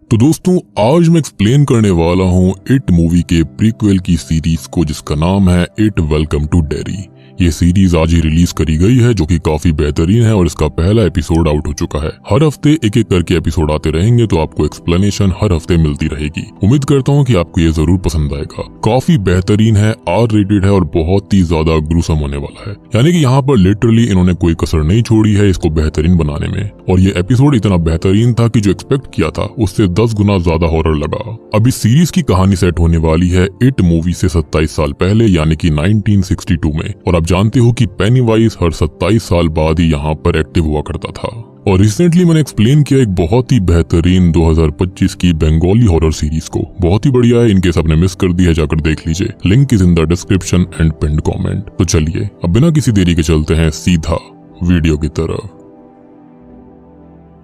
तो दोस्तों आज मैं एक्सप्लेन करने वाला हूँ इट मूवी के प्रीक्वल की सीरीज को जिसका नाम है इट वेलकम टू डेरी। ये सीरीज आज ही रिलीज करी गई है जो कि काफी बेहतरीन है और इसका पहला एपिसोड आउट हो चुका है। हर हफ्ते एक एक करके एपिसोड आते रहेंगे तो आपको एक्सप्लेनेशन हर हफ्ते मिलती रहेगी। उम्मीद करता हूँ कि आपको ये जरूर पसंद आएगा। काफी बेहतरीन है, आर रेटेड है और बहुत ही ज्यादा ग्रूसम होने वाला है। यानी कि यहाँ पर लिटरली इन्होंने कोई कसर नहीं छोड़ी है इसको बेहतरीन बनाने में। और ये एपिसोड इतना बेहतरीन था कि जो एक्सपेक्ट किया था उससे 10 गुना ज्यादा हॉरर लगा। अब इस सीरीज की कहानी सेट होने वाली है इट मूवी से 27 साल पहले यानी कि 1962 में। और आप जानते हो कि पेनीवाइज हर 27 साल बाद ही यहाँ पर एक्टिव हुआ करता था। और रिसेंटली मैंने एक्सप्लेन किया एक बहुत ही बेहतरीन 2025 की बंगाली हॉरर सीरीज को। बहुत ही बढ़िया है, इनकेस आपने मिस कर दी है जाकर देख लीजिए। Link is in the description and pinned comment. तो चलिए अब बिना किसी देरी के चलते हैं सीधा वीडियो की तरफ।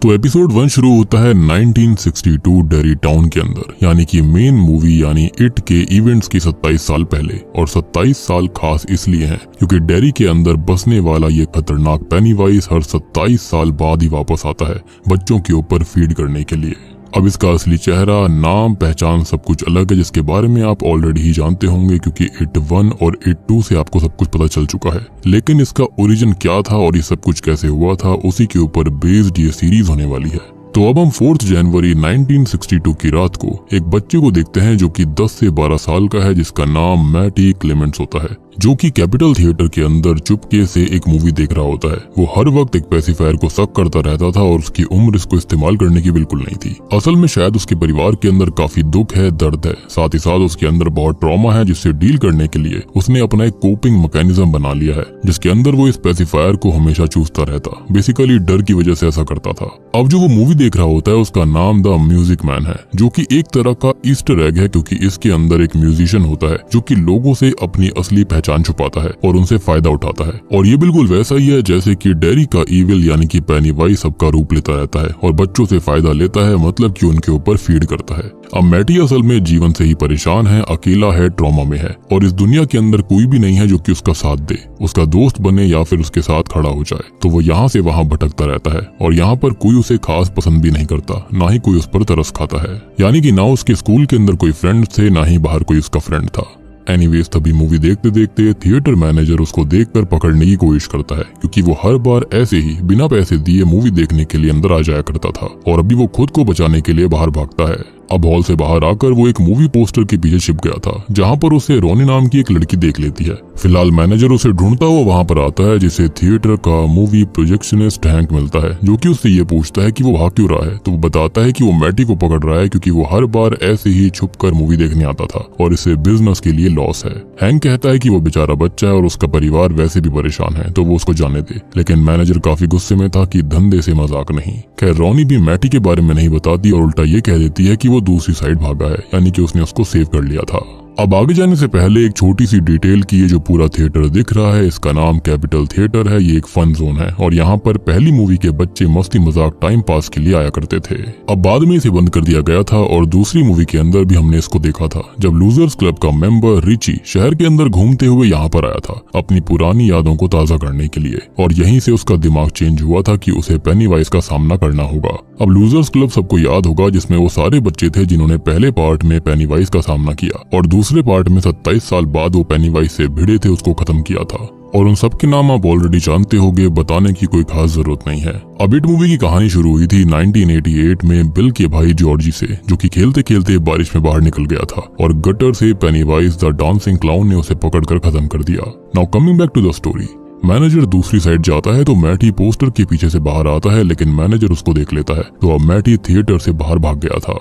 तो एपिसोड 1 शुरू होता है 1962 डेरी टाउन के अंदर, यानी कि मेन मूवी यानी इट के इवेंट्स की 27 साल पहले। और 27 साल खास इसलिए हैं क्योंकि डेरी के अंदर बसने वाला ये खतरनाक पेनीवाइज हर 27 साल बाद ही वापस आता है बच्चों के ऊपर फीड करने के लिए। अब इसका असली चेहरा, नाम, पहचान सब कुछ अलग है जिसके बारे में आप ऑलरेडी ही जानते होंगे क्योंकि इट 1 और इट 2 से आपको सब कुछ पता चल चुका है। लेकिन इसका ओरिजिन क्या था और ये सब कुछ कैसे हुआ था उसी के ऊपर बेस्ड ये सीरीज होने वाली है। तो अब हम 4 जनवरी 1962 की रात को एक बच्चे को देखते हैं जो कि 10 से 12 साल का है जिसका नाम मैटी क्लेमेंट्स होता है, जो कि कैपिटल थिएटर के अंदर चुपके से एक मूवी देख रहा होता है। वो हर वक्त एक पैसिफायर को शक करता रहता था और उसकी उम्र इसको इस्तेमाल करने की बिल्कुल नहीं थी। असल में शायद उसके परिवार के अंदर काफी दुख है, दर्द है, साथ ही साथ उसके अंदर बहुत ट्रॉमा है जिससे डील करने के लिए उसने अपना एक कोपिंग मैकेनिज्म बना लिया है जिसके अंदर वो इस पैसिफायर को हमेशा चूसता रहता। बेसिकली डर की वजह से ऐसा करता था। अब जो वो मूवी देख रहा होता है उसका नाम द म्यूजिक मैन है, जो कि एक तरह का ईस्टर एग है क्योंकि इसके अंदर एक म्यूजिशियन होता है जो कि लोगों से अपनी असली पहचान छुपाता है और उनसे फायदा उठाता है। और ये बिल्कुल वैसा ही है जैसे कि डेरी का ईविल यानी कि पेनीवाइज सबका रूप लेता रहता है और बच्चों से फायदा लेता है, मतलब कि उनके ऊपर फीड करता है। अब मैटी असल में जीवन से ही परेशान है, अकेला है, ट्रॉमा में है और इस दुनिया के अंदर कोई भी नहीं है जो कि उसका साथ दे, उसका दोस्त बने या फिर उसके साथ खड़ा हो जाए। तो वो यहाँ से वहाँ भटकता रहता है और यहाँ पर कोई उसे खास पसंद भी नहीं करता, ना ही कोई उस पर तरस खाता है। यानी कि ना उसके स्कूल के अंदर कोई फ्रेंड थे, ना ही बाहर कोई उसका फ्रेंड था। एनीवेज तभी मूवी देखते देखते थिएटर मैनेजर उसको देखकर पकड़ने की कोशिश करता है क्योंकि वो हर बार ऐसे ही बिना पैसे दिए मूवी देखने के लिए अंदर आ जाया करता था और अभी वो खुद को बचाने के लिए बाहर भागता है। अब हॉल से बाहर आकर वो एक मूवी पोस्टर के पीछे छिप गया था जहाँ पर उसे रोनी नाम की एक लड़की देख लेती है। फिलहाल मैनेजर उसे ढूंढता हुआ वहाँ पर आता है जिसे थिएटर का मूवी प्रोजेक्शनिस्ट हैंक मिलता है, जो कि उससे ये पूछता है कि वो भाग क्यों रहा है। तो वो बताता है कि वो मैटी को पकड़ रहा है क्योंकि वो हर बार ऐसे ही छुप कर मूवी देखने आता था और इसे बिजनेस के लिए लॉस है। हैंक कहता है कि वो बेचारा बच्चा है और उसका परिवार वैसे भी परेशान है तो वो उसको जाने दे, लेकिन मैनेजर काफी गुस्से में था कि धंधे से मजाक नहीं। खैर रोनी भी मैटी के बारे में नहीं बताती और उल्टा ये कह देती है कि वो दूसरी साइड भागा है, यानी कि उसने उसको सेव कर लिया था। अब आगे जाने से पहले एक छोटी सी डिटेल की, ये जो पूरा थिएटर दिख रहा है इसका नाम कैपिटल थिएटर है। ये एक फन जोन है और यहाँ पर पहली मूवी के बच्चे मस्ती मजाक टाइम पास के लिए आया करते थे। अब बाद में इसे बंद कर दिया गया था और दूसरी मूवी के अंदर भी हमने इसको देखा था जब लूजर्स क्लब का मेंबर रिची शहर के अंदर घूमते हुए यहाँ पर आया था अपनी पुरानी यादों को ताजा करने के लिए। और यहीं से उसका दिमाग चेंज हुआ था कि उसे पेनीवाइज का सामना करना होगा। अब लूजर्स क्लब सबको याद होगा जिसमें वो सारे बच्चे थे जिन्होंने पहले पार्ट में पेनीवाइज का सामना किया और दूसरे पार्ट में 27 साल बाद वो पेनीवाइज से भिड़े थे, उसको खत्म किया था। और उन सब के नाम आप ऑलरेडी जानते होंगे, बताने की कोई खास जरूरत नहीं है। अब इट मूवी की कहानी शुरू हुई थी 1988 में बिल के भाई जॉर्जी से, जो कि खेलते खेलते बारिश में बाहर निकल गया था और गटर से पेनीवाइज द डांसिंग क्लाउन ने उसे पकड़कर खत्म कर दिया। Now coming back to the story, manager दूसरी साइड जाता है तो मैटी पोस्टर के पीछे से बाहर आता है, लेकिन मैनेजर उसको देख लेता है तो अब मैटी थिएटर से बाहर भाग गया था।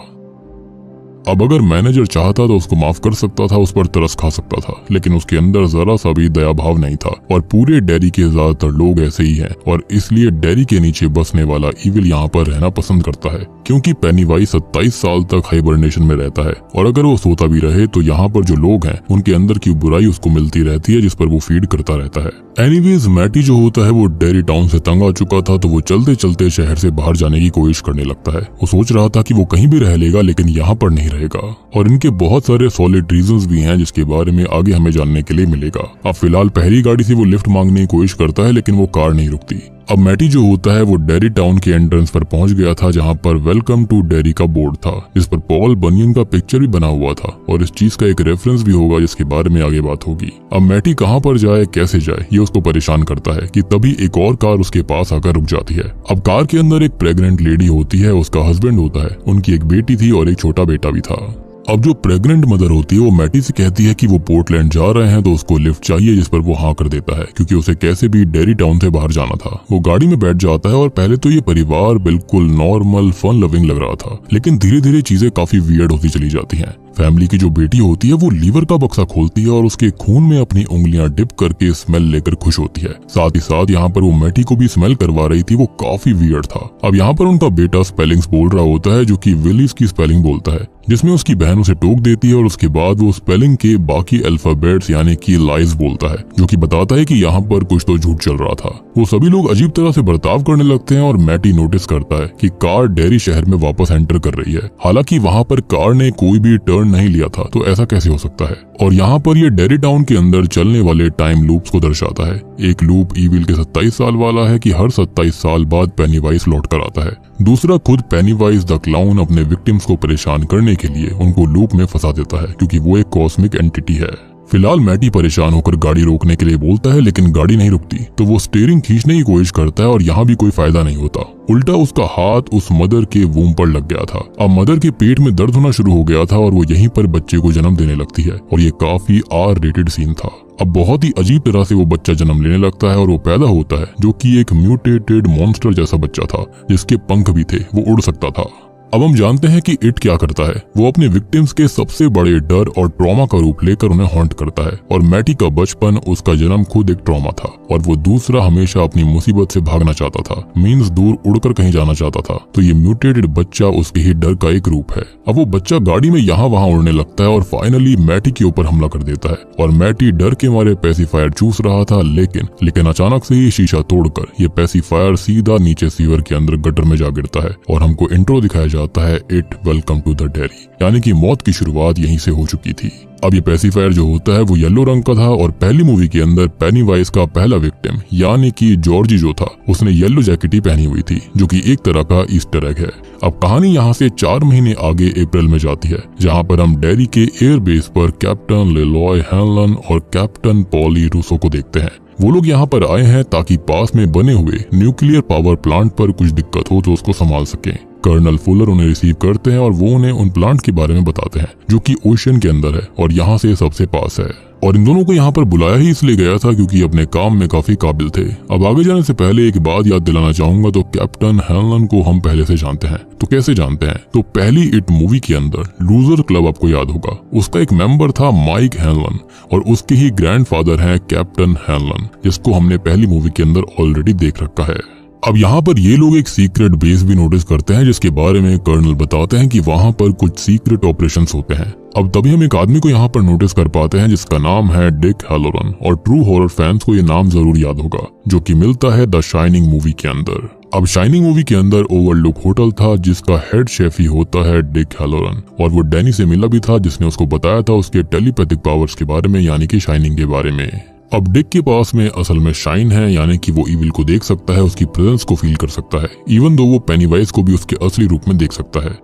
अब अगर मैनेजर चाहता तो उसको माफ कर सकता था, उस पर तरस खा सकता था, लेकिन उसके अंदर जरा सा भी दया भाव नहीं था। और पूरे डेरी के ज्यादातर लोग ऐसे ही हैं और इसलिए डेरी के नीचे बसने वाला ईविल यहाँ पर रहना पसंद करता है क्योंकि पेनीवाइज 27 साल तक हाइबरनेशन में रहता है और अगर वो सोता भी रहे तो यहाँ पर जो लोग हैं उनके अंदर की बुराई उसको मिलती रहती है जिस पर वो फीड करता रहता है। एनीवेज मैटी जो होता है वो डेरी टाउन से तंग आ चुका था तो वो चलते चलते शहर से बाहर जाने की कोशिश करने लगता है। वो सोच रहा था कि वो कहीं भी रह लेगा लेकिन यहाँ पर नहीं रहेगा और इनके बहुत सारे सॉलिड रीजंस भी हैं जिसके बारे में आगे हमें जानने के लिए मिलेगा। अब फिलहाल पहली गाड़ी से वो लिफ्ट मांगने की कोशिश करता है लेकिन वो कार नहीं रुकती। अब मैटी जो होता है वो डेरी टाउन के एंट्रेंस पर पहुंच गया था, जहां पर वेलकम टू डेरी का बोर्ड था, जिस पर पॉल बनियन का पिक्चर भी बना हुआ था और इस चीज का एक रेफरेंस भी होगा जिसके बारे में आगे बात होगी। अब मैटी कहां पर जाए, कैसे जाए, ये उसको परेशान करता है कि तभी एक और कार उसके पास आकर रुक जाती है। अब कार के अंदर एक प्रेग्नेंट लेडी होती है, उसका हस्बैंड होता है, उनकी एक बेटी थी और एक छोटा बेटा भी था। अब जो प्रेग्नेंट मदर होती है वो मैटी से कहती है कि वो पोर्टलैंड जा रहे हैं तो उसको लिफ्ट चाहिए, जिस पर वो हाँ कर देता है क्योंकि उसे कैसे भी डेरी टाउन से बाहर जाना था। वो गाड़ी में बैठ जाता है और पहले तो ये परिवार बिल्कुल नॉर्मल फन लविंग लग रहा था, लेकिन धीरे धीरे चीजें काफी वियर्ड होती चली जाती हैं। फैमिली की जो बेटी होती है वो लीवर का बक्सा खोलती है और उसके खून में अपनी उंगलियां डिप करके स्मेल लेकर खुश होती है। साथ ही साथ यहाँ पर वो मैटी को भी स्मेल करवा रही थी, वो काफी वियर्ड था। अब यहाँ पर उनका बेटा स्पेलिंग्स बोल रहा होता है जो कि विलीज की स्पेलिंग बोलता है, जिसमें उसकी बहन उसे टोक देती है और उसके बाद वो स्पेलिंग के बाकी अल्फाबेट्स यानी कि लाइज बोलता है, जो कि बताता है कि यहाँ पर कुछ तो झूठ चल रहा था। वो सभी लोग अजीब तरह से बर्ताव करने लगते हैं और मैटी नोटिस करता है कि कार डेरी शहर में वापस एंटर कर रही है। हालांकि वहाँ पर कार ने कोई भी टर्न नहीं लिया था, तो ऐसा कैसे हो सकता है। और यहाँ पर ये डेरी टाउन के अंदर चलने वाले टाइम लूप्स को दर्शाता है। एक लूप ईविल के 27 साल वाला है कि हर 27 साल बाद पेनीवाइज लौट कर आता है। दूसरा खुद पेनीवाइज द क्लाउन अपने विक्टिम्स को परेशान करने के लिए उनको लूप में फंसा देता है क्योंकि वो एक कॉस्मिक एंटिटी है। फिलहाल मैटी परेशान होकर गाड़ी रोकने के लिए बोलता है, लेकिन गाड़ी नहीं रुकती, तो वो स्टीयरिंग खींचने की कोशिश करता है और यहाँ भी कोई फायदा नहीं होता। उल्टा उसका हाथ उस मदर के वूम पर लग गया था। अब मदर के पेट में दर्द होना शुरू हो गया था और वो यहीं पर बच्चे को जन्म देने लगती है और ये काफी R-रेटेड सीन था। अब बहुत ही अजीब तरह से वो बच्चा जन्म लेने लगता है और वो पैदा होता है, जो कि एक म्यूटेटेड मॉन्स्टर जैसा बच्चा था जिसके पंख भी थे, वो उड़ सकता था। अब हम जानते हैं कि इट क्या करता है। वो अपने विक्टिम्स के सबसे बड़े डर और ट्रॉमा का रूप लेकर उन्हें हॉन्ट करता है और मैटी का बचपन, उसका जन्म खुद एक ट्रॉमा था और वो दूसरा हमेशा अपनी मुसीबत से भागना चाहता था, मींस दूर उड़कर कहीं जाना चाहता था। तो ये म्यूटेटेड बच्चा उसके ही डर का एक रूप है। अब वो बच्चा गाड़ी में यहाँ वहाँ उड़ने लगता है और फाइनली मैटी के ऊपर हमला कर देता है और मैटी डर के मारे पेसिफायर चूस रहा था, लेकिन अचानक से ही शीशा तोड़कर ये पेसिफायर सीधा नीचे सीवर के अंदर गटर में जा गिरता है और हमको इंट्रो दिखाया जाता है, it welcome to the dairy, यानी कि मौत की शुरुआत यहीं से हो चुकी थी। अब ये पेसिफायर जो होता है वो येलो रंग का था और पहली मूवी के अंदर पेनीवाइज का पहला विक्टिम यानी कि जॉर्जी जो था उसने येलो जैकेट ही पहनी हुई थी, जो कि एक तरह का ईस्टर एग है। अब कहानी यहाँ से 4 महीने आगे अप्रैल में जाती है, जहाँ पर हम डेरी के एयर बेस पर कैप्टन लेलॉय हैनलन और कैप्टन पॉली रूसो को देखते हैं। वो लोग यहाँ पर आए हैं ताकि पास में बने हुए न्यूक्लियर पावर प्लांट पर कुछ दिक्कत हो तो उसको संभाल सकें। कर्नल फुलर उन्हें रिसीव करते हैं और वो उन्हें उन प्लांट के बारे में बताते हैं जो कि ओशन के अंदर है और यहाँ से सबसे पास है। और इन दोनों को यहाँ पर बुलाया ही इसलिए गया था क्योंकि अपने काम में काफी काबिल थे। अब आगे जाने से पहले एक बात याद दिलाना चाहूंगा, तो कैप्टन हैनलन को हम पहले से जानते हैं। तो कैसे जानते हैं? तो पहली इट मूवी के अंदर लूजर क्लब आपको याद होगा, उसका एक मेंबर था माइक हैनलन और उसके ही ग्रैंडफादर हैं कैप्टन हैनलन, जिसको हमने पहली मूवी के अंदर ऑलरेडी देख रखा है। अब यहाँ पर ये लोग एक सीक्रेट बेस भी नोटिस करते हैं जिसके बारे में कर्नल बताते हैं कि वहाँ पर कुछ सीक्रेट ऑपरेशंस होते हैं। अब तभी हम एक आदमी को यहाँ पर नोटिस कर पाते हैं जिसका नाम है डिक हैलोरन, और ट्रू हॉरर फैंस को ये नाम जरूर याद होगा, जो कि मिलता है द शाइनिंग मूवी के अंदर। अब शाइनिंग मूवी के अंदर ओवरलुक होटल था जिसका हेड शेफ ही होता है डिक हैलोरन, और वो डैनी से मिला भी था जिसने उसको बताया था उसके टेलीपैथिक पावर्स के बारे में, यानी कि शाइनिंग के बारे में। अब डिक के पास में असल में शाइन है, यानी कि वो इविल को देख सकता है, उसकी प्रेजेंस को फील कर सकता है, इवन दो वो पेनीवाइज को भी उसके असली रूप में देख सकता है।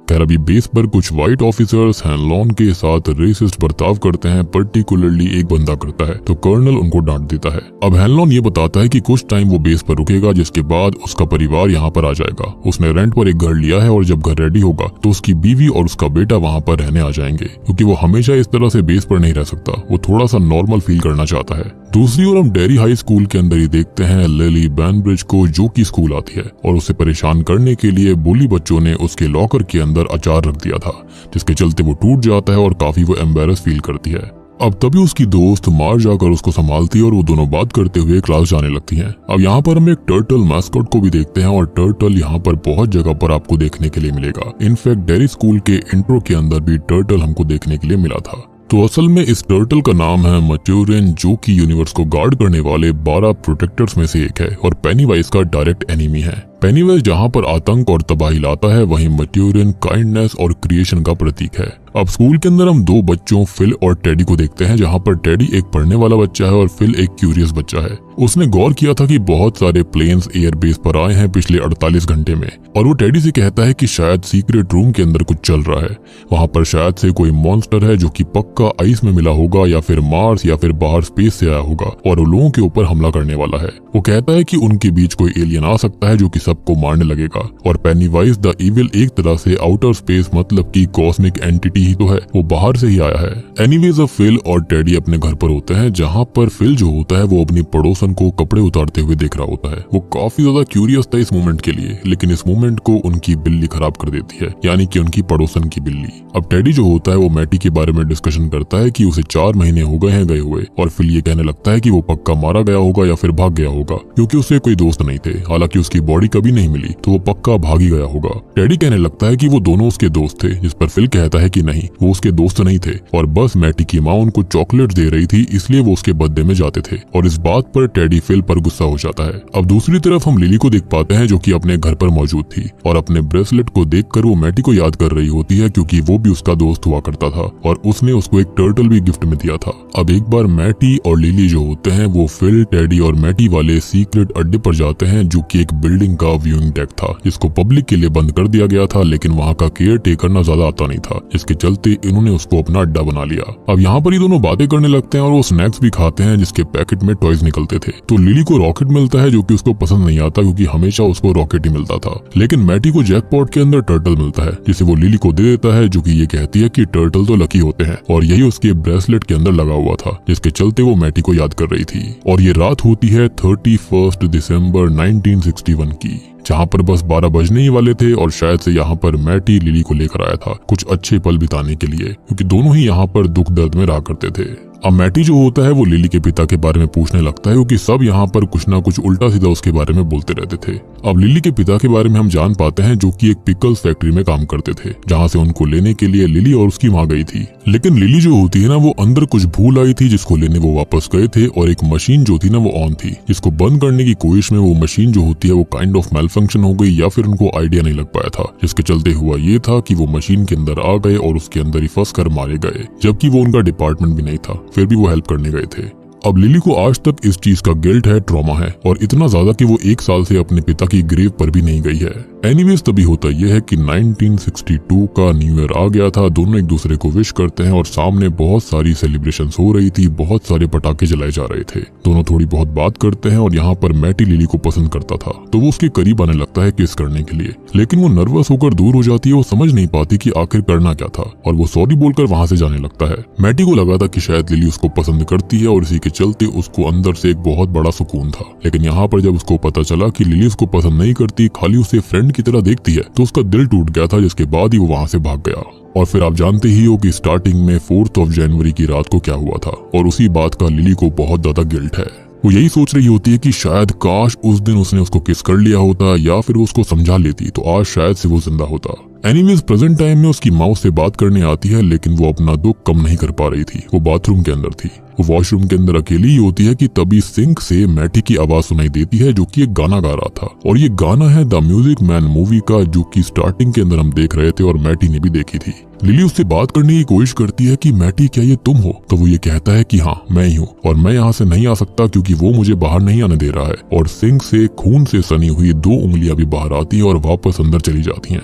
खैर अभी बेस पर कुछ व्हाइट ऑफिसर्स हैनलॉन के साथ रेसिस्ट बर्ताव करते हैं, पर्टिकुलरली एक बंदा करता है, तो कर्नल उनको डांट देता है। अब हैनलॉन ये बताता है कि कुछ टाइम वो बेस पर रुकेगा जिसके बाद उसका परिवार यहाँ पर आ जाएगा। उसने रेंट पर एक घर लिया है और जब घर रेडी होगा तो उसकी बीवी और उसका बेटा वहाँ पर रहने आ जाएंगे, क्योंकि वो हमेशा इस तरह से बेस पर नहीं रह सकता, वो थोड़ा सा नॉर्मल फील करना चाहता है। दूसरी ओर हम डेरी हाई स्कूल के अंदर ही देखते हैं लिली बैनब्रिज को, जो कि स्कूल आती है और उसे परेशान करने के लिए बुली बच्चों ने उसके लॉकर के अंदर अचार रख दिया था, जिसके चलते वो टूट जाता है और काफी वो एम्बेरस फील करती है। अब तभी उसकी दोस्त मार जाकर उसको संभालती है और वो दोनों बात करते हुए क्लास जाने लगती हैं। अब यहाँ पर हम एक टर्टल मैस्कॉट को भी देखते हैं और टर्टल यहाँ पर बहुत जगह पर आपको देखने के लिए मिलेगा। इनफैक्ट डेरी स्कूल के इंट्रो के अंदर भी टर्टल हमको देखने के लिए मिला था। तो असल में इस टर्टल का नाम है मट्यूरिन, जो कि यूनिवर्स को गार्ड करने वाले 12 प्रोटेक्टर्स में से एक है और पेनीवाइज का डायरेक्ट एनिमी है। पेनीवाइज जहाँ पर आतंक और तबाही लाता है, वहीं मट्यूरिन काइंडनेस और क्रिएशन का प्रतीक है। अब स्कूल के अंदर हम दो बच्चों फिल और टेडी को देखते हैं, जहाँ पर टेडी एक पढ़ने वाला बच्चा है और फिल एक क्यूरियस बच्चा है। उसने गौर किया था कि बहुत सारे प्लेन्स एयरबेस पर आए हैं पिछले 48 घंटे में, और वो टेडी से कहता है कि शायद सीक्रेट रूम के अंदर कुछ चल रहा है। वहाँ पर शायद से कोई मॉन्स्टर है जो कि पक्का आइस में मिला होगा या फिर मार्स या फिर बाहर स्पेस से आया होगा और वो लोगों के ऊपर हमला करने वाला है। वो कहता है कि उनके बीच कोई एलियन आ सकता है जो कि सबको मारने लगेगा, और पेनीवाइज द इविल एक तरह से आउटर स्पेस मतलब की कॉस्मिक एंटिटी ही तो है, वो बाहर से ही आया है। एनीवेज अब फिल और टेडी अपने घर पर होते हैं, जहाँ पर फिल जो होता है वो अपनी पड़ोसन को कपड़े उतारते हुए देख रहा होता है। वो काफी ज्यादा क्यूरियस था इस मोमेंट के लिए, लेकिन इस मोमेंट को उनकी बिल्ली खराब कर देती है, यानी कि उनकी पड़ोसन की बिल्ली। अब टेडी जो होता है वो मैटी के बारे में डिस्कशन करता है कि उसे 4 महीने हो गए हैं गए हुए, और फिल ये कहने लगता है कि वो पक्का मारा गया होगा या फिर भाग गया होगा, क्योंकि उससे कोई दोस्त नहीं थे। हालांकि उसकी बॉडी कभी नहीं मिली, तो वो पक्का भाग ही गया होगा। टेडी कहने लगता है कि वो दोनों उसके दोस्त थे, जिस पर फिल कहता है कि नहीं, वो उसके दोस्त नहीं थे, और बस मैटी की माँ उनको चॉकलेट दे रही थी, इसलिए वो उसके बर्थडे में जाते थे। और इस बात पर टेडी फिल पर गुस्सा हो जाता है। अब दूसरी तरफ हम लिली को देख पाते हैं, जो कि अपने घर पर मौजूद थी, और अपने ब्रेसलेट को देखकर वो मैटी को याद कर रही होती है, क्योंकि वो भी उसका दोस्त हुआ करता था और उसने उसको एक टर्टल भी गिफ्ट में दिया था। अब एक बार मैटी और लिली जो होते हैं वो फिल, टेडी और मैटी वाले सीक्रेट अड्डे पर जाते हैं, जो कि एक बिल्डिंग का व्यूइंग डेक था, जिसको पब्लिक के लिए बंद कर दिया गया था, लेकिन वहाँ का केयर टेकर ना ज्यादा आता नहीं था, जिसके चलते इन्होंने उसको अपना अड्डा बना लिया। अब यहाँ पर ये दोनों बातें करने लगते हैं और वो स्नैक्स भी खाते हैं, जिसके पैकेट में टॉयज निकलते थे। तो लिली को रॉकेट मिलता है, जो कि उसको पसंद नहीं आता, क्योंकि हमेशा उसको रॉकेट ही मिलता था। लेकिन मैटी को जैकपॉट के अंदर टर्टल मिलता है, जिसे वो लिली को दे देता है, जो कि ये कहती है कि टर्टल तो लकी होते हैं, और यही उसके ब्रेसलेट के अंदर लगा हुआ था, जिसके चलते वो मैटी को याद कर रही थी। और ये रात होती है 31 दिसंबर 1961 की, जहाँ पर बस 12 बजने ही वाले थे, और शायद से यहाँ पर मैटी लिली को लेकर आया था कुछ अच्छे पल बिताने के लिए, क्योंकि दोनों ही यहाँ पर दुख दर्द में रहा करते थे। अब मैटी जो होता है वो लिली के पिता के बारे में पूछने लगता है, क्योंकि सब यहाँ पर कुछ ना कुछ उल्टा सीधा उसके बारे में बोलते रहते थे। अब लिली के पिता के बारे में हम जान पाते हैं, जो कि एक पिकल्स फैक्ट्री में काम करते थे, जहाँ से उनको लेने के लिए लिली और उसकी माँ गई थी। लेकिन लिली जो होती है ना, वो अंदर कुछ भूल आई थी, जिसको लेने वो वापस गए थे, और एक मशीन जो थी ना वो ऑन थी, जिसको बंद करने की कोशिश में वो मशीन जो होती है वो काइंड ऑफ मेलफंक्शन हो गई, या फिर उनको आइडिया नहीं लग पाया था, जिसके चलते हुआ ये था कि वो मशीन के अंदर आ गए और उसके अंदर ही फंस कर मारे गए, जबकि वो उनका डिपार्टमेंट भी नहीं था, फिर भी वो हेल्प करने गए थे। अब लिली को आज तक इस चीज का गिल्ट है, ट्रॉमा है, और इतना ज्यादा कि वो 1 साल से अपने पिता की ग्रेव पर भी नहीं गई है। एनीवेज तभी होता यह है कि 1962 का न्यू ईयर आ गया था। दोनों एक दूसरे को विश करते हैं और सामने बहुत सारी सेलिब्रेशंस हो रही थी, बहुत सारे पटाखे जलाए जा रहे थे। दोनों थोड़ी बहुत बात करते हैं और यहाँ पर मैटी लिली को पसंद करता था, तो वो उसके करीब आने लगता है किस करने के लिए, लेकिन वो नर्वस होकर दूर हो जाती है। वो समझ नहीं पाती कि आखिर करना क्या था, और वो सॉरी बोलकर वहाँ से जाने लगता है। मैटी को लगा था कि शायद लिली उसको पसंद करती है और इसी के चलते उसको अंदर से एक बहुत बड़ा सुकून था। लेकिन यहाँ पर जब उसको पता चला कि लिली उसको पसंद नहीं करती, खाली उसे फ्रेंड की तरह देखती है, तो उसका दिल टूट गया था, जिसके बाद ही वो वहाँ से भाग गया। और फिर आप जानते ही हो कि स्टार्टिंग में 4 जनवरी की रात को क्या हुआ था, और उसी बात का लिली को बहुत ज्यादा गिल्ट है। वो यही सोच रही होती है कि शायद काश उस दिन उसने उसको किस कर लिया होता, या फिर वो उसको समझा लेती तो आज शायद से वो जिंदा होता। एनीवेज प्रेजेंट टाइम में उसकी माँ उससे बात करने आती है, लेकिन वो अपना दुख कम नहीं कर पा रही थी। वो बाथरूम के अंदर थी, वो वॉशरूम के अंदर अकेली ही होती है कि तभी सिंक से मैटी की आवाज सुनाई देती है, जो कि एक गाना गा रहा था। और ये गाना है द म्यूजिक मैन मूवी का, जो कि स्टार्टिंग के अंदर हम देख रहे थे और मैटी ने भी देखी थी। लिली उससे बात करने की कोशिश करती है कि मैटी क्या ये तुम हो, तो वो ये कहता है कि हाँ मैं ही हूँ, और मैं यहाँ से नहीं आ सकता क्योंकि वो मुझे बाहर नहीं आने दे रहा है। और सिंक से खून से सनी हुई 2 उंगलियां भी बाहर आती है और वापस अंदर चली जाती हैं।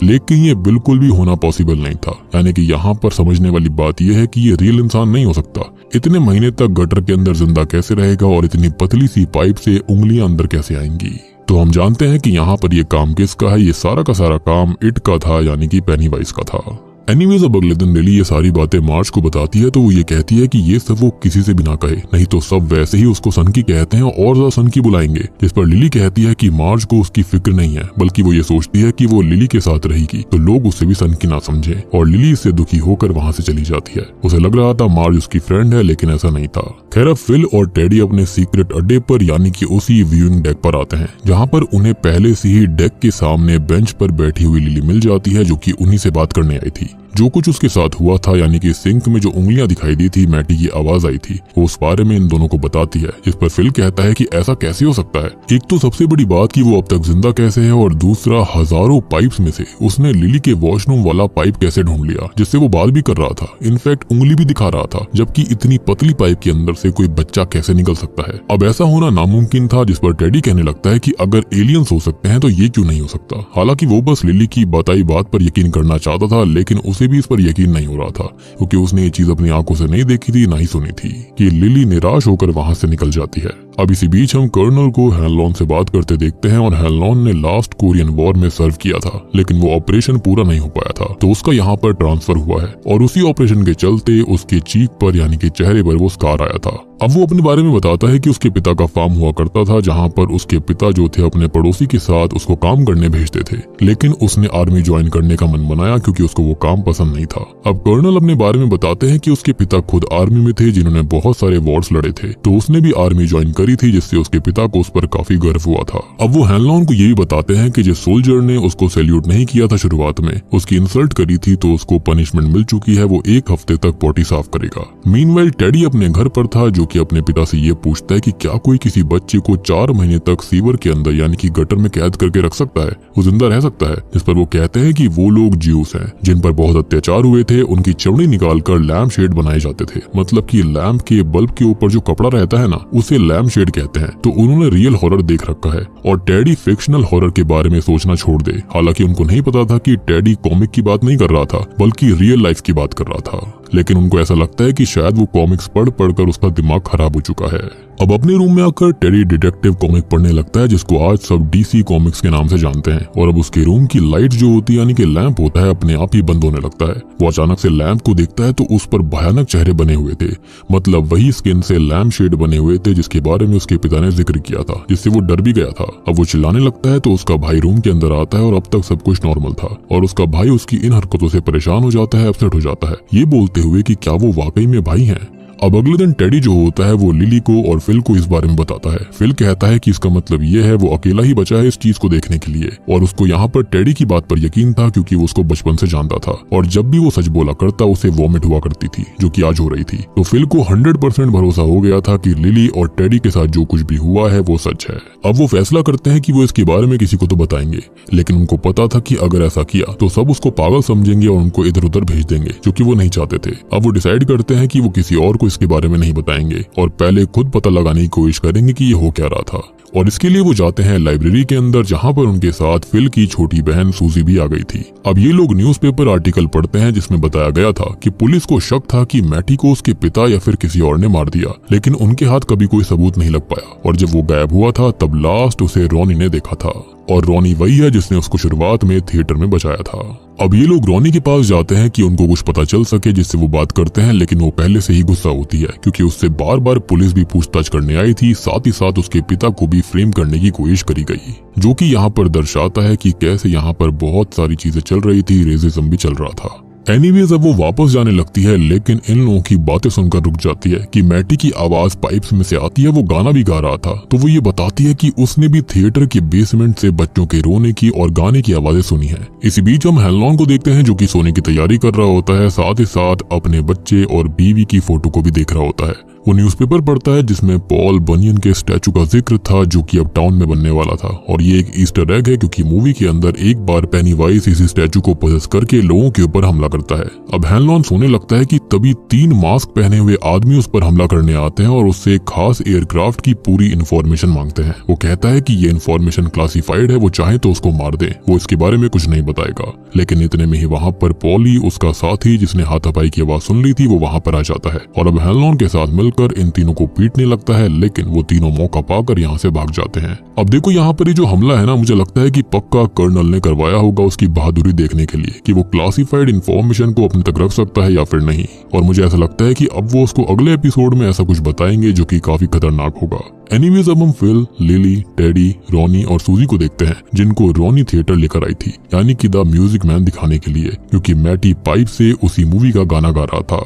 लेकिन ये बिल्कुल भी होना पॉसिबल नहीं था। यानी कि यहाँ पर समझने वाली बात यह है कि ये रियल इंसान नहीं हो सकता। इतने महीने तक गटर के अंदर जिंदा कैसे रहेगा, और इतनी पतली सी पाइप से उंगलियां अंदर कैसे आएंगी। तो हम जानते हैं कि यहाँ पर ये काम किसका है। ये सारा का सारा काम इट का था, यानी कि पेनीवाइज का था। एनीवेज अब अगले दिन लिली ये सारी बातें मार्ज को बताती है, तो वो ये कहती है कि ये सब वो किसी से भी ना कहे, नहीं तो सब वैसे ही उसको सनकी कहते हैं और ज्यादा सनकी बुलाएंगे। जिस पर लिली कहती है कि मार्ज को उसकी फिक्र नहीं है, बल्कि वो ये सोचती है कि वो लिली के साथ रहेगी तो लोग उससे भी सनकी ना समझे। और लिली इससे दुखी होकर वहाँ से चली जाती है। उसे लग रहा था मार्ज उसकी फ्रेंड है, लेकिन ऐसा नहीं था। खैर फिल और टेडी अपने सीक्रेट अड्डे पर यानी कि उसी व्यूइंग डेक पर आते हैं, जहाँ पर उन्हें पहले से ही डेक के सामने बेंच पर बैठी हुई लिली मिल जाती है, जो कि उन्हीं से बात करने आई थी। जो कुछ उसके साथ हुआ था, यानी कि सिंक में जो उंगलियां दिखाई दी थी, मैटी की आवाज आई थी, वो उस बारे में इन दोनों को बताती है। जिस पर फिल कहता है कि ऐसा कैसे हो सकता है। एक तो सबसे बड़ी बात कि वो अब तक जिंदा कैसे है, और दूसरा हजारों पाइप्स में से उसने लिली के वॉशरूम वाला पाइप कैसे ढूंढ लिया जिससे वो बात भी कर रहा था, इनफैक्ट उंगली भी दिखा रहा था, जबकि इतनी पतली पाइप के अंदर से कोई बच्चा कैसे निकल सकता है। अब ऐसा होना नामुमकिन था, जिस पर टेडी कहने लगता है कि अगर एलियंस हो सकते हैं तो ये क्यों नहीं हो सकता। हालांकि वो बस लिली की बताई बात पर यकीन करना चाहता था, लेकिन उसे भी इस पर यकीन नहीं हो रहा था, क्योंकि उसने ये चीज अपनी आंखों से नहीं देखी थी, ना ही सुनी थी कि लिली निराश होकर वहां से निकल जाती है। अब इसी बीच हम कर्नल को हैनलॉन से बात करते देखते हैं, और हैनलॉन ने लास्ट कोरियन वॉर में सर्व किया था, लेकिन वो ऑपरेशन पूरा नहीं हो पाया था, तो उसका यहाँ पर ट्रांसफर हुआ है, और उसी ऑपरेशन के चलते उसके चीक पर यानी कि चेहरे पर वो स्कार आया था। अब वो अपने बारे में बताता है कि उसके पिता का फार्म हुआ करता था, जहाँ पर उसके पिता जो थे अपने पड़ोसी के साथ उसको काम करने भेजते थे, लेकिन उसने आर्मी ज्वाइन करने का मन बनाया क्योंकि उसको वो काम पसंद नहीं था। अब कर्नल अपने बारे में बताते हैं कि उसके पिता खुद आर्मी में थे, जिन्होंने बहुत सारे वॉर्स लड़े थे, तो उसने भी आर्मी ज्वाइन करी थी, जिससे उसके पिता को उस पर काफी गर्व हुआ था। अब वो हैनलॉन को ये भी बताते हैं कि जिस सोल्जर ने उसको सैल्यूट नहीं किया था शुरुआत में, उसकी इंसल्ट करी थी, तो उसको पनिशमेंट मिल चुकी है, वो 1 हफ्ते तक पोटी साफ करेगा। मीनवाइल टेडी अपने घर पर था, जो कि अपने पिता से ये पूछता है कि क्या कोई किसी बच्चे को 4 महीने तक सीवर के अंदर यानी कि गटर में कैद करके रख सकता है, वो जिंदा रह सकता है। जिस पर वो कहते हैं कि वो लोग ज्यूस हैं जिन पर बहुत अत्याचार हुए थे, उनकी चमड़ी निकालकर लैम्प शेड बनाए जाते थे, मतलब कि लैम्प के बल्ब के ऊपर जो कपड़ा रहता है ना, उसे लैम्प शेड कहते हैं। तो उन्होंने रियल हॉरर देख रखा है, और टेडी फिक्शनल हॉरर के बारे में सोचना छोड़ दे। हालांकि उनको नहीं पता था कि टेडी कॉमिक की बात नहीं कर रहा था, बल्कि रियल लाइफ की बात कर रहा था, लेकिन उनको ऐसा लगता है कि शायद वो कॉमिक्स पढ़ पढ़कर उसका दिमाग खराब हो चुका है। अब अपने रूम में आकर टेडी डिटेक्टिव कॉमिक पढ़ने लगता है, जिसको आज सब डीसी कॉमिक्स के नाम से जानते हैं। और अब उसके रूम की लाइट जो होती है यानी कि लैंप होता है, अपने आप ही बंद होने लगता है। वो अचानक से लैंप को देखता है तो उस पर भयानक चेहरे बने हुए थे, मतलब वही स्किन से लैंप शेड बने हुए थे जिसके बारे में उसके पिता ने जिक्र किया था, जिससे वो डर भी गया था। अब वो चिल्लाने लगता है तो उसका भाई रूम के अंदर आता है, और अब तक सब कुछ नॉर्मल था, और उसका भाई उसकी इन हरकतों से परेशान हो जाता है, अपसेट हो जाता है, ये बोलते हुए कि क्या वो वाकई में भाई हैं। अब अगले दिन टेडी जो होता है वो लिली को और फिल को इस बारे में बताता है। फिल कहता है कि इसका मतलब ये है वो अकेला ही बचा है इस चीज को देखने के लिए, और उसको यहाँ पर टेडी की बात पर यकीन था क्योंकि वो उसको बचपन से जानता था, और जब भी वो सच बोला करता उसे वॉमिट हुआ करती थी, जो कि आज हो रही थी। तो फिल को 100% भरोसा हो गया था कि लिली और टेडी के साथ जो कुछ भी हुआ है वो सच है। अब वो फैसला करते हैं कि वो इसके बारे में किसी को तो बताएंगे, लेकिन उनको पता था कि अगर ऐसा किया तो सब उसको पागल समझेंगे और उनको इधर उधर भेज देंगे, जो कि वो नहीं चाहते थे। अब वो डिसाइड करते हैं कि वो किसी और को इसके बारे में नहीं बताएंगे, और पहले खुद पता लगाने की कोशिश करेंगे कि ये हो क्या रहा था। और इसके लिए वो जाते हैं लाइब्रेरी के अंदर, जहाँ पर उनके साथ फिल की छोटी बहन सूजी भी आ गई थी। अब ये लोग न्यूज़पेपर आर्टिकल पढ़ते हैं जिसमें बताया गया था कि पुलिस को शक था कि मैटी को उसके पिता या फिर किसी और ने मार दिया, लेकिन उनके हाथ कभी कोई सबूत नहीं लग पाया। और जब वो गायब हुआ था तब लास्ट उसे रोनी ने देखा था, और रोनी वही है जिसने उसको शुरुआत में थिएटर में बचाया था। अब ये लोग रोनी के पास जाते हैं कि उनको कुछ पता चल सके, जिससे वो बात करते हैं, लेकिन वो पहले से ही गुस्सा होती है क्योंकि उससे बार बार पुलिस भी पूछताछ करने आई थी, साथ ही साथ उसके पिता को भी फ्रेम करने की कोशिश करी गई, जो कि यहाँ पर दर्शाता है कि कैसे यहाँ पर बहुत सारी चीजें चल रही थी, रेसिज्म भी चल रहा था। एनीवेज अब वो वापस जाने लगती है, लेकिन इन लोगों की बातें सुनकर रुक जाती है कि मैटी की आवाज पाइप्स में से आती है, वो गाना भी गा रहा था। तो वो ये बताती है कि उसने भी थिएटर के बेसमेंट से बच्चों के रोने की और गाने की आवाजें सुनी है। इसी बीच हम हैनलॉन को देखते हैं जो कि सोने की तैयारी कर रहा होता है, साथ ही साथ अपने बच्चे और बीवी की फोटो को भी देख रहा होता है। वो न्यूज़पेपर पढ़ता है जिसमें पॉल बनियन के स्टैचू का जिक्र था, जो कि अब टाउन में बनने वाला था, और ये एक ईस्टर एग है क्योंकि मूवी के अंदर एक बार पेनीवाइज इसी स्टैचू को पोजेस करके लोगों के ऊपर हमला करता है। अब हैनलॉन सोने लगता है कि तभी 3 मास्क पहने हुए आदमी उस पर हमला करने आते हैं और उससे खास एयरक्राफ्ट की पूरी इन्फॉर्मेशन मांगते हैं। वो कहता है कि ये इन्फॉर्मेशन क्लासिफाइड है, वो चाहे तो उसको मार दे, वो इसके बारे में कुछ नहीं बताएगा। लेकिन इतने में ही वहाँ पर पॉली, उसका साथी जिसने हाथापाई की आवाज सुन ली थी, वो वहाँ पर आ जाता है और अब हैनलॉन के साथ मिलकर इन तीनों को पीटने लगता है, लेकिन वो तीनों मौका पाकर यहाँ से भाग जाते हैं। अब देखो यहाँ पर ये जो हमला है ना, मुझे लगता है कि पक्का कर्नल ने करवाया होगा उसकी बहादुरी देखने के लिए कि वो क्लासिफाइड इन्फॉर्मेशन को अपने तक रख सकता है या फिर नहीं। और मुझे ऐसा लगता है कि अब वो उसको अगले एपिसोड में ऐसा कुछ बताएंगे जो कि काफी खतरनाक होगा। एनीवेज अब हम फिल, लिली, टेडी, रोनी और सूजी को देखते हैं, जिनको रोनी थिएटर लेकर आई थी, यानी कि द म्यूजिक मैन दिखाने के लिए, क्योंकि मैटी पाइप से उसी मूवी का गाना गा रहा था।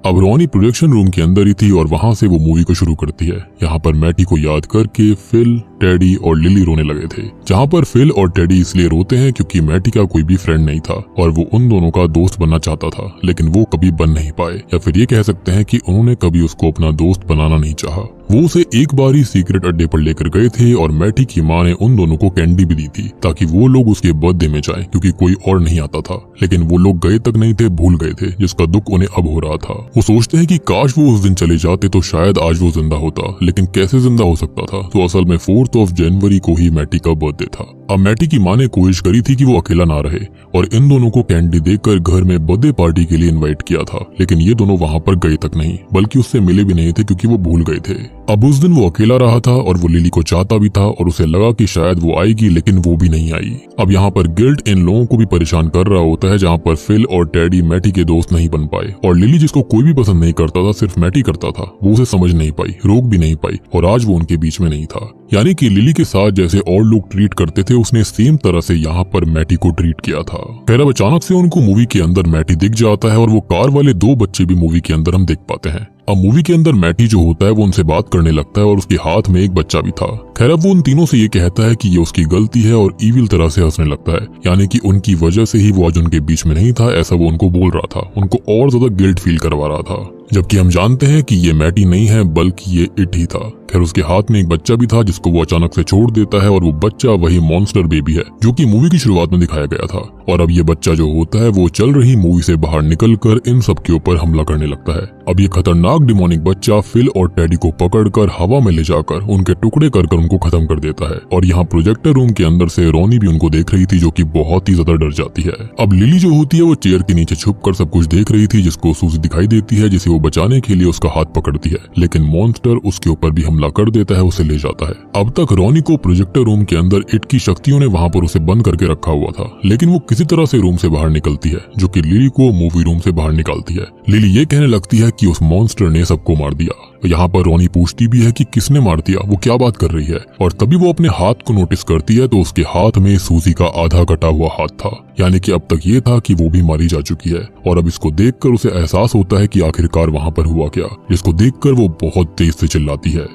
अब रोनी प्रोजेक्शन रूम के अंदर ही थी और वहां से वो मूवी को शुरू करती है। यहाँ पर मैटी को याद करके फिल, टेडी और लिली रोने लगे थे। जहाँ पर फिल और टेडी इसलिए रोते हैं क्योंकि मैटी का कोई भी फ्रेंड नहीं था और वो उन दोनों का दोस्त बनना चाहता था, लेकिन वो कभी बन नहीं पाए, या फिर ये कह सकते हैं कि उन्होंने कभी उसको अपना दोस्त बनाना नहीं चाहा। वो उसे एक बार ही सीक्रेट अड्डे पर लेकर गए थे और मैटी की माँ ने उन दोनों को कैंडी भी दी थी ताकि वो लोग उसके बर्थडे में जाएं, क्योंकि कोई और नहीं आता था। लेकिन वो लोग गए तक नहीं थे, भूल गए थे, जिसका दुख उन्हें अब हो रहा था। वो सोचते हैं कि काश वो उस दिन चले जाते तो शायद आज वो जिंदा होता, लेकिन कैसे जिंदा हो सकता था। तो असल में 4 जनवरी को ही मैटी का बर्थडे था। अब मैटी की माँ ने कोशिश करी थी कि वो अकेला ना रहे और इन दोनों को कैंडी देकर घर में बर्थडे पार्टी के लिए इनवाइट किया था, लेकिन ये दोनों वहाँ पर गए तक नहीं, बल्कि उससे मिले भी नहीं थे क्योंकि वो भूल गए थे। अब उस दिन वो अकेला रहा था और वो लिली को चाहता भी था और उसे लगा कि शायद वो आएगी, लेकिन वो भी नहीं आई। अब यहाँ पर गिल्ट इन लोगों को भी परेशान कर रहा होता है, जहाँ पर फिल और टेडी मैटी के दोस्त नहीं बन पाए और लिली, जिसको कोई भी पसंद नहीं करता था, सिर्फ मैटी करता था, वो उसे समझ नहीं पाई, रोक भी नहीं पाई और आज वो उनके बीच में नहीं था। यानी कि लिली के साथ जैसे और लोग ट्रीट करते थे, उसने सेम तरह से यहाँ पर मैटी को ट्रीट किया था। खैर अब अचानक से उनको मूवी के अंदर मैटी दिख जाता है और वो कार वाले 2 बच्चे भी मूवी के अंदर हम देख पाते हैं। अब मूवी के अंदर मैटी जो होता है वो उनसे बात करने लगता है और उसके हाथ में एक बच्चा भी था। खैर अब वो उन तीनों से ये कहता है कि ये उसकी गलती है और ईविल तरह से हंसने लगता है, यानी कि उनकी वजह से ही वो आज उनके बीच में नहीं था, ऐसा वो उनको बोल रहा था, उनको और ज्यादा गिल्ट फील करवा रहा था। जबकि हम जानते हैं कि ये मैटी नहीं है बल्कि ये इट ही था। खैर उसके हाथ में एक बच्चा भी था जिसको वो अचानक से छोड़ देता है और वो बच्चा वही मॉन्स्टर बेबी है जो कि मूवी की शुरुआत में दिखाया गया था। और अब ये बच्चा जो होता है वो चल रही मूवी से बाहर निकलकर इन सब के ऊपर हमला करने लगता है। अब ये खतरनाक डिमोनिक बच्चा फिल और टेडी को पकड़कर हवा में ले जाकर उनके टुकड़े कर उनको खत्म कर देता है। और यहाँ प्रोजेक्टर रूम के अंदर से रोनी भी उनको देख रही थी, जो कि बहुत ही ज्यादा डर जाती है। अब लिली जो होती है वो चेयर के नीचे छुपकर सब कुछ देख रही थी, जिसको सूजी दिखाई देती है, जिसे वो बचाने के लिए उसका हाथ पकड़ती है, लेकिन मॉन्स्टर उसके ऊपर भी हमला कर देता है, उसे ले जाता है। अब तक रोनी को प्रोजेक्टर रूम के अंदर इट की शक्तियों ने वहाँ पर उसे बंद करके रखा हुआ था, लेकिन वो किसी तरह से रूम से बाहर निकलती है, जो कि लिली को मूवी रूम से बाहर निकालती है। लिली ये कहने लगती है कि उस मॉन्स्टर ने सबको मार दिया। यहाँ पर रोनी पूछती भी है कि किसने मार दिया, वो क्या बात कर रही है, और तभी वो अपने हाथ को नोटिस करती है तो उसके हाथ में सूजी का आधा कटा हुआ हाथ था, यानी कि अब तक ये था कि वो भी मारी जा चुकी है। और अब इसको देखकर उसे एहसास होता है कि आखिरकार वहाँ पर हुआ क्या, जिसको देखकर वो बहुत तेज से चिल्लाती है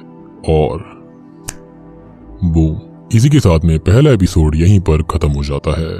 और बूम। इसी के साथ में पहला एपिसोड यहीं पर खत्म हो जाता है।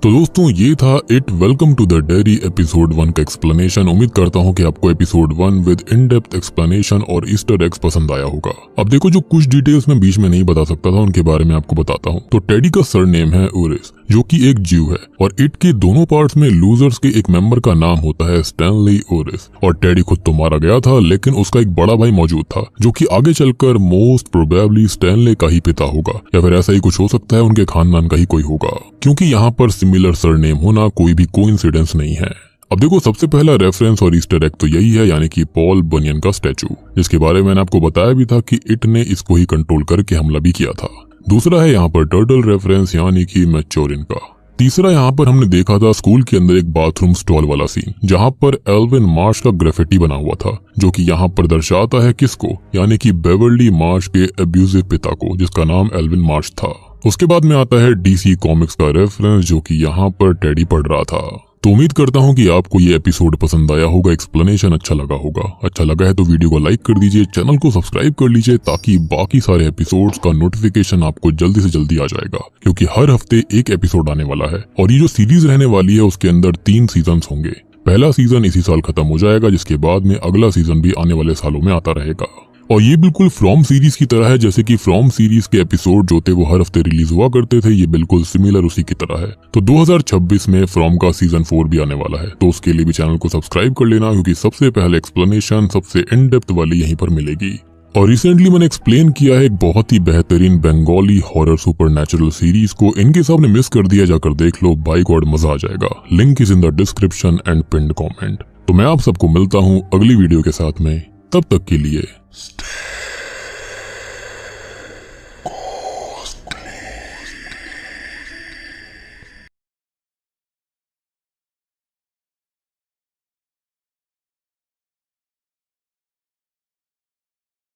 तो दोस्तों ये था it welcome to the dairy episode 1 का एक्सप्लेनेशन। उम्मीद करता हूँ कि आपको episode 1 with in depth explanation और ईस्टर एग्स पसंद आया होगा। अब देखो, जो कुछ डिटेल्स मैं बीच में नहीं बता सकता था उनके बारे में आपको बताता हूँ। तो टेडी का सरनेम है ओरिस, जो कि एक जीव है, और इट के दोनों पार्ट्स में लूजर्स के एक मेंबर का नाम होता है स्टैनली ओरिस। और टेडी खुद तो मारा गया था, लेकिन उसका एक बड़ा भाई मौजूद था, जो कि आगे चलकर मोस्ट प्रोबेबली स्टैनली का ही पिता होगा, या फिर ऐसा ही कुछ हो सकता है, उनके खानदान का ही कोई होगा, क्योंकि यहाँ पर सिमिलर सरनेम होना कोई भी कोइंसिडेंस नहीं है। अब देखो, सबसे पहला रेफरेंस और ईस्टर एग तो यही है, यानी कि पॉल बनियन का स्टैचू, जिसके बारे में मैंने आपको बताया भी था कि इट ने इसको ही कंट्रोल करके हमला भी किया था। दूसरा है यहाँ पर टर्टल रेफरेंस, यानी कि मैचोरिन का। तीसरा यहाँ पर हमने देखा था स्कूल के अंदर एक बाथरूम स्टॉल वाला सीन, जहाँ पर एल्विन मार्श का ग्राफिटी बना हुआ था, जो कि यहाँ पर दर्शाता है किसको, यानी कि बेवर्ली मार्श के अब्यूजिव पिता को, जिसका नाम एल्विन मार्श था। उसके बाद में आता है डीसी कॉमिक्स का रेफरेंस, जो कि यहाँ पर टेडी पढ़ रहा था। तो उम्मीद करता हूँ कि आपको ये एपिसोड पसंद आया होगा, एक्सप्लेनेशन अच्छा लगा होगा। अच्छा लगा है तो वीडियो को लाइक कर दीजिए, चैनल को सब्सक्राइब कर लीजिए, ताकि बाकी सारे एपिसोड्स का नोटिफिकेशन आपको जल्दी से जल्दी आ जाएगा, क्योंकि हर हफ्ते एक एपिसोड आने वाला है। और ये जो सीरीज रहने वाली है उसके अंदर 3 सीजन्स होंगे। पहला सीजन इसी साल खत्म हो जाएगा, जिसके बाद में अगला सीजन भी आने वाले सालों में आता रहेगा। और ये बिल्कुल फ्रॉम सीरीज की तरह है, जैसे कि फ्रॉम सीरीज के एपिसोड जो थे वो हर हफ्ते रिलीज हुआ करते थे, ये बिल्कुल सिमिलर उसी की तरह है। तो 2026 में फ्रॉम का सीजन 4 भी आने वाला है, तो उसके लिए भी चैनल को सब्सक्राइब कर लेना, क्योंकि सबसे पहले एक्सप्लेनेशन सबसे इन डेप्थ वाली यहीं पर मिलेगी। और रिसेंटली मैंने एक्सप्लेन किया है एक बहुत ही बेहतरीन बंगाली हॉरर सुपरनैचुरल सीरीज को, इनके सामने मिस कर दिया, जाकर देख लो, बाय गॉड मजा आ जाएगा। Link is in the description and pinned comment. तो मैं आप सबको मिलता हूँ अगली वीडियो के साथ में, तब तक के लिए